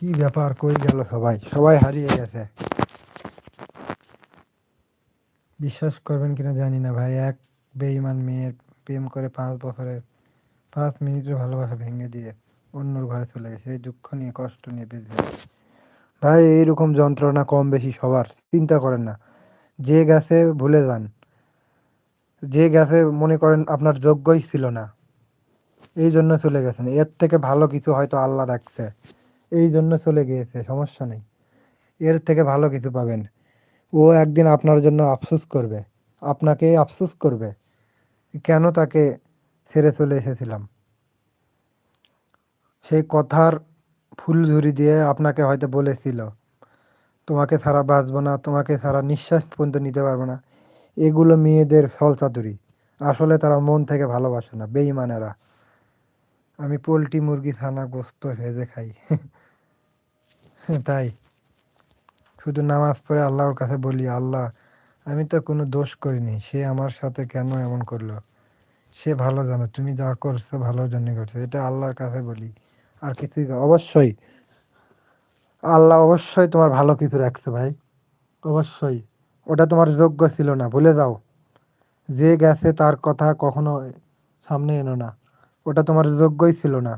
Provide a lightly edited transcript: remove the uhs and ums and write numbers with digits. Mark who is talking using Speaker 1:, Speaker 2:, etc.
Speaker 1: কি ব্যাপার, কই গেল সবাই? সবাই হারিয়ে গেছে। বিশ্বাস করবেন কিনা জানি না ভাই, এক বেঈমান মেয়ের প্রেম করে 5 বছরের 5 মিনিটের ভালোবাসা ভেঙে দিয়ে অন্যর ঘরে চলে গেছে, এই দুঃখ নিয়ে কষ্ট নিয়ে বেঁচে আছে। ভাই এইরকম যন্ত্রণা কম বেশি সবার, চিন্তা করেন না। যে গেছে ভুলে যান, যে গেছে মনে করেন আপনার যোগ্যই ছিল না, এই জন্য চলে গেছেন। এর থেকে ভালো কিছু হয়তো আল্লাহ রাখছে, এই জন্য চলে গিয়েছে, সমস্যা নেই। এর থেকে ভালো কিছু পাবেন। ও একদিন আপনার জন্য আফসোস করবে, আপনাকে আফসোস করবে কেন তাকে ছেড়ে চলে এসেছিলাম। সেই কথার ফুলঝুরি দিয়ে আপনাকে হয়তো বলেছিল, তোমাকে ছাড়া বাঁচবো না, তোমাকে ছাড়া নিঃশ্বাস পর্যন্ত নিতে পারবো না। এগুলো মেয়েদের ছলচাতুরি, আসলে তারা মন থেকে ভালোবাসে না, বেঈমানেরা। আমি পোলট্রি মুরগি ছানা গোস্ত ভেজে খাই তাই শুধু নামাজ পড়ে আল্লাহর কাছে বলি, আল্লাহ আমি তো কোনো দোষ করিনি, সে আমার সাথে কেন এমন করলো? সে ভালো জানো, তুমি যা করছো ভালোর জন্য করছো, এটা আল্লাহর কাছে বলি। আর কিছুই অবশ্যই আল্লাহ অবশ্যই তোমার ভালো কিছু রাখছে ভাই, অবশ্যই। ওটা তোমার যোগ্য ছিল না, ভুলে যাও। যে গেছে তার কথা কখনো সামনে এনো না, ওটা তোমার যোগ্যই ছিল না।